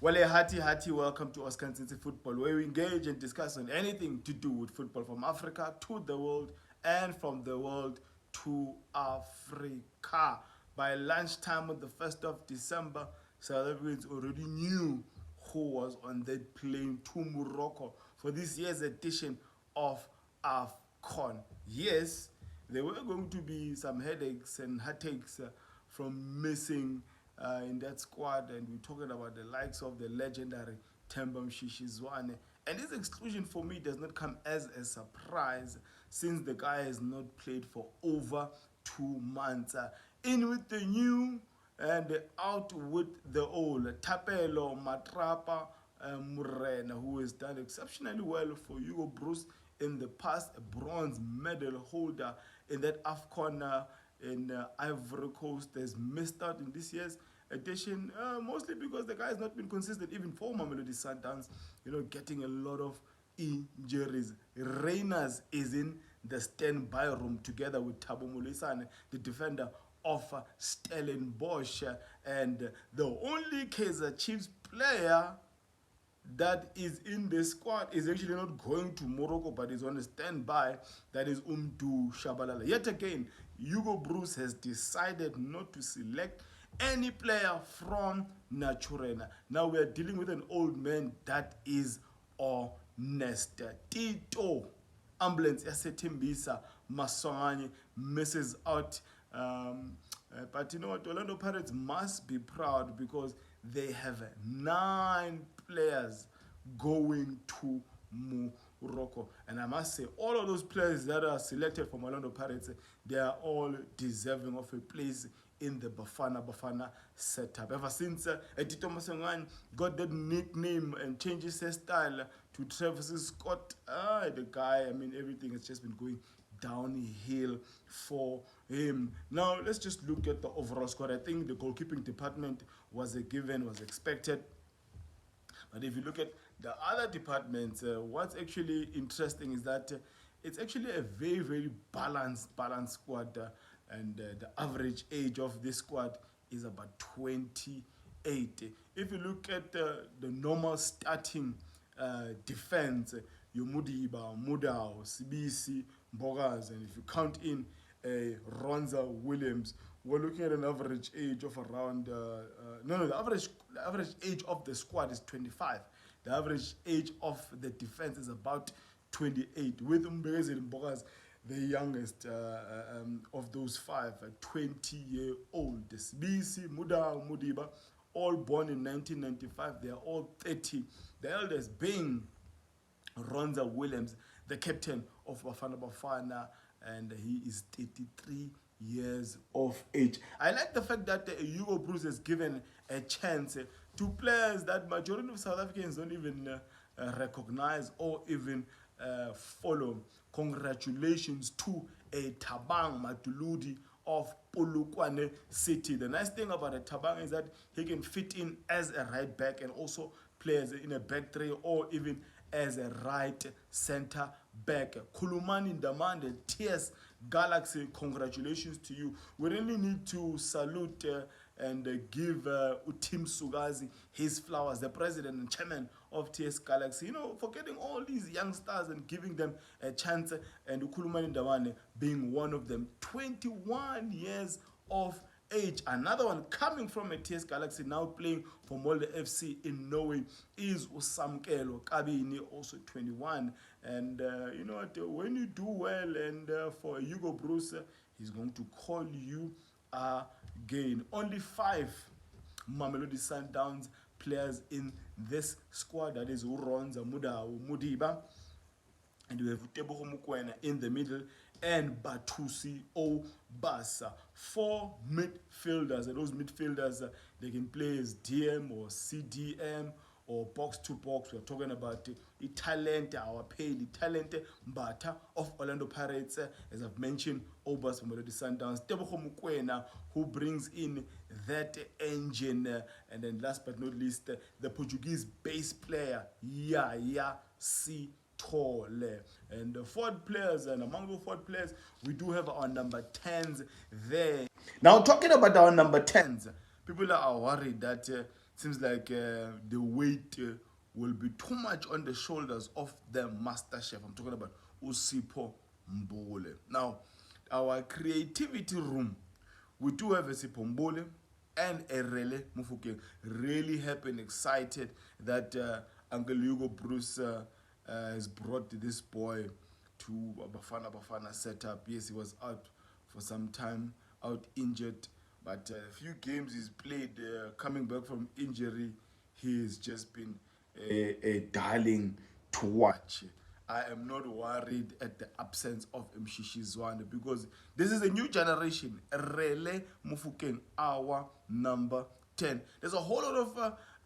Well, a hearty welcome to Oscar Football, where we engage and discuss on anything to do with football from Africa to the world and from the world to Africa. By lunchtime on the 1st of December, South Africans already knew who was on that plane to Morocco for this year's edition of AFCON. Yes, there were going to be some headaches and heartaches from missing in that squad, and we're talking about the likes of the legendary Themba Mshishizwane. And this exclusion for me does not come as a surprise since the guy has not played for over 2 months. In with the new and out with the old. Tapelo Matrapa Murena, who has done exceptionally well for Hugo Bruce in the past, a bronze medal holder in that AFCON in Ivory Coast, has missed out in this year's edition, mostly because the guy has not been consistent, even for Mamelodi Sundowns, getting a lot of injuries. Reyners is in the standby room together with Thabo Molisane, the defender of Stellenbosch, and the only Kaizer Chiefs player that is in the squad is actually not going to Morocco but is on a standby. That is Umdu Shabalala. Yet again, Hugo Bruce has decided not to select any player from Naturena. Now we are dealing with an old man that is honest. Tito ambulance yasethembisa Maswanganye misses out. But you know what, Orlando Pirates must be proud because they have 9 players going to Morocco. And I must say, all of those players that are selected from Orlando Pirates, they are all deserving of a place in the Bafana setup. Ever since Tito Maswanganye got that nickname and changes his style to Travis Scott, the guy, everything has just been going downhill for him. Now let's just look at the overall squad. I think the goalkeeping department was a given, was expected. But if you look at the other departments, what's actually interesting is that it's actually a very balanced squad, and the average age of this squad is about 28. If you look at the normal starting defense, Mudiba, Mudao, Sibisi, Bogas, and if you count in Ronza Williams, we're looking at an average age of around the average age of the squad is 25. The average age of the defense is about 28, with Mbezi and Bogas the youngest of those 5, a 20-year-old. Sibisi, Mudao, Mudiba, all born in 1995. They are all 30. The eldest being Ronza Williams, the captain of Bafana, and he is 33 years of age. I like the fact that Hugo Bruce has given a chance to players that majority of South Africans don't even recognize or even follow. Congratulations to a Tabang Matuludi of Polokwane City. The nice thing about a Tabang is that he can fit in as a right back and also plays in a back three or even as a right center back. Kulumani Ndamande, TS Galaxy, congratulations to you. We really need to salute and give Utim Sugazi his flowers, the president and chairman of TS Galaxy, for getting all these young stars and giving them a chance, and Ukulumani Ndamande being one of them. 21 years of age. Another one coming from a TS Galaxy, now playing for Molde FC in Norway, is Usamkelo Kabini, also 21. And you know what, when you do well, and for Hugo Bruce, he's going to call you again. Only 5 Mamelodi Sundowns players in this squad. That is Uronza, Mudiba, and we have Tebogo Mukwena in the middle, and Batusi Obasa. 4 midfielders, and those midfielders, they can play as DM or CDM or box to box. We're talking about the talent, our paid talent, Mbata of Orlando Pirates, as I've mentioned, Obas from Mamelodi Sundowns, Tebogo Mukwena, who brings in that engine, and then last but not least, the Portuguese bass player, Yaya C. Tole. And the forward players, and among the forward players, we do have our number 10s there. Now, talking about our number 10s, people are worried that seems like the weight will be too much on the shoulders of the master chef. I'm talking about Usipho Mbule. Now, our creativity room, we do have a Sipho Mbule and a Rele Mufokeng. Really happy and excited that Uncle Hugo Bruce has brought this boy to Bafana setup. Yes, he was out for some time, out injured, but a few games he's played, coming back from injury, he's just been a darling to watch. I am not worried at the absence of Mshishi Zwane because this is a new generation. Rele Mufokeng, our number 10. There's a whole lot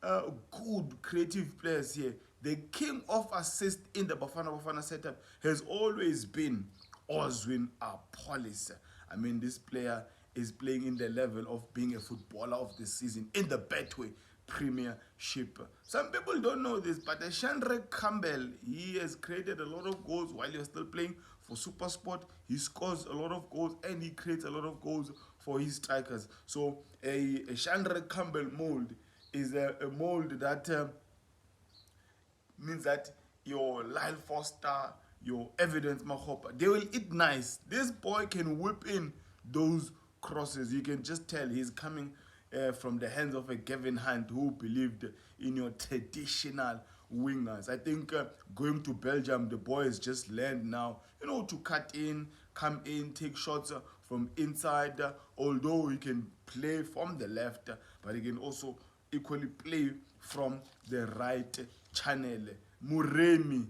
of good creative players here. The king of assist in the Bafana setup has always been Oswin Apolis. I mean, this player is playing in the level of being a footballer of the season in the Betway Premiership. Some people don't know this, but Shandre Campbell, he has created a lot of goals while he was still playing for SuperSport. He scores a lot of goals and he creates a lot of goals for his strikers. So a Shandre Campbell mold is a mold that means that your Lyle Foster, your Evidence Mahopa, they will eat nice. This boy can whip in those crosses. You can just tell he's coming from the hands of a Kevin Hunt who believed in your traditional wingers. I think going to Belgium, the boy has just learned now, to cut in, come in, take shots from inside. Although he can play from the left, but he can also equally play from the right channel. Muremi,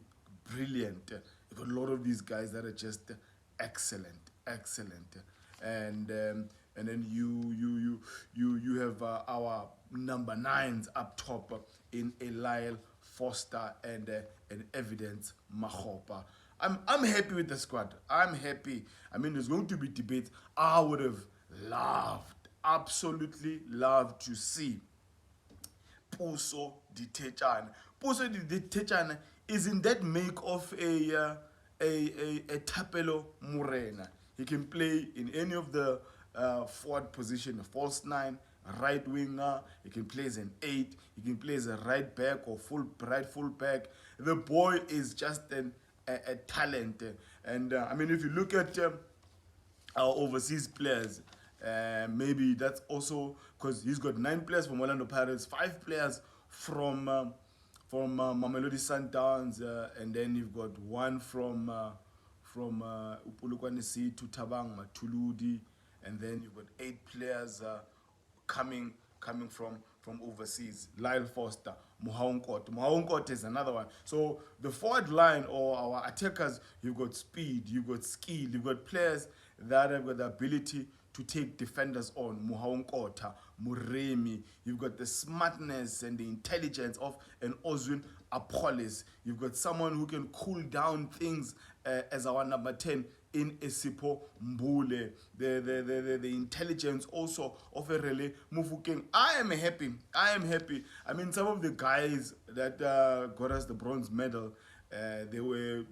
brilliant. You got a lot of these guys that are just excellent. And then you have our number 9s up top in Lyle Foster and an Evidence Mahopa. I'm happy with the squad. I'm happy. I mean, there's going to be debates. I would have absolutely loved to see Puso Ditechana. Puso Ditechana is in that make of a Tapelo Morena. He can play in any of the forward position, a false 9, right winger. He can play as an 8. He can play as a right back or right full back. The boy is just a talent. And I mean, if you look at our overseas players, maybe that's also because he's got 9 players from Orlando Pirates, 5 players from Mamelodi Sundowns, and then you've got 1 from Upolokwane Sea to Tabang Matuludi, and then you've got 8 players coming from overseas. Lyle Foster, Muhaunkot is another one. So the forward line or our attackers, you've got speed, you've got skill, you've got players that have got the ability to take defenders on. Muhaunkota, Muremi, you've got the smartness and the intelligence of an Oswin Apolis. You've got someone who can cool down things as our number 10 in Sipho Mbule. The intelligence also of a Rele Mufokeng. I am happy. I mean, some of the guys that got us the bronze medal, they were,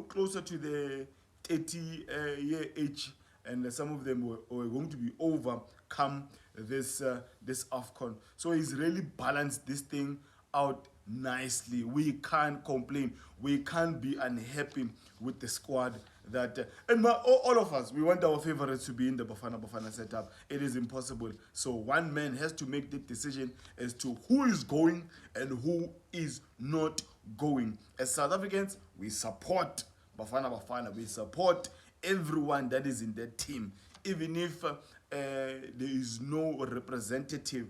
closer to the 30-year age, and some of them were going to be over come this AFCON. So he's really balanced this thing out nicely. We can't complain. We can't be unhappy with the squad that and all of us, we want our favorites to be in the Bafana setup. It is impossible. So one man has to make the decision as to who is going and who is not going. As South Africans, we support Bafana. We support everyone that is in that team, even if there is no representative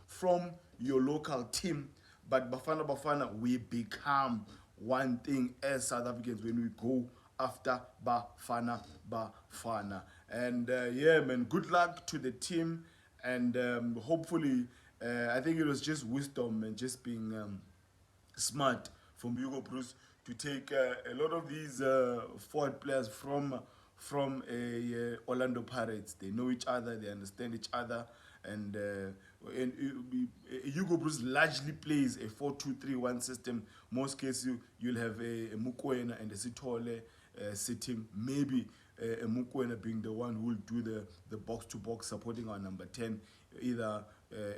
from your local team. But Bafana, we become one thing as South Africans when we go after Bafana. And yeah, man, good luck to the team. And hopefully, I think it was just wisdom and just being smart from Hugo Bruce to take a lot of these forward players from Orlando Pirates. They know each other, they understand each other, and Hugo Bruce largely plays a 4-2-3-1 system. Most cases you'll have a Mukwena and a Sithole sitting, maybe a Mukwena being the one who will do the box-to-box supporting our number 10, either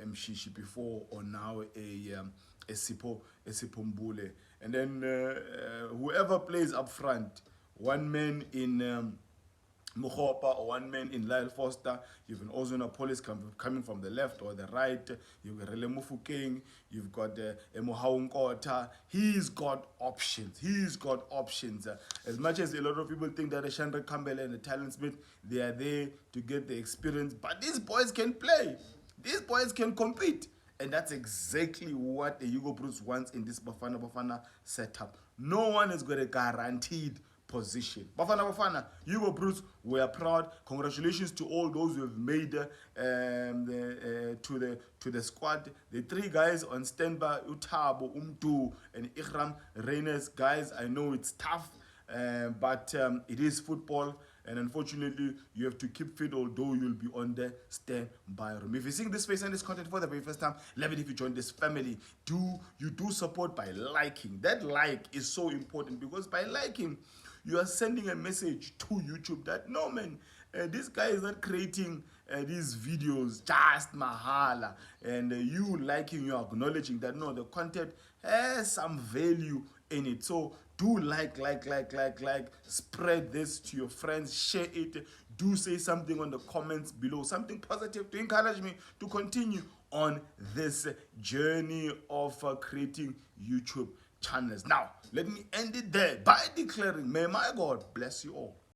Mshishi before, or now a Sipombule. And then whoever plays up front, one man in Mukhopa or one man in Lyle Foster. You've an Ozuna Police coming from the left or the right. You've got Rele Mufukeng. You've got Emohaung Kota. He's got options. He's got options. As much as a lot of people think that Chandra Campbell and the Talent Smith, they are there to get the experience, but these boys can play. These boys can compete. And that's exactly what the Hugo Bruce wants in this Bafana setup. No one has got a guaranteed position. Bafana, Hugo Bruce, we are proud. Congratulations to all those who have made to the squad. The 3 guys on standby, Utabo, Umtu, and Ikram Reines. Guys, I know it's tough, but it is football. And unfortunately, you have to keep fit, although you'll be on the standby room. If you're seeing this face and this content for the very first time, love it if you join this family. You do support by liking. That like is so important, because by liking, you are sending a message to YouTube that, no man, this guy is not creating these videos just mahala. And you liking, you acknowledging that, no, the content has some value in it. So do like, spread this to your friends, share it. Do say something on the comments below, something positive to encourage me to continue on this journey of creating YouTube channels. Now, let me end it there by declaring, may my God bless you all.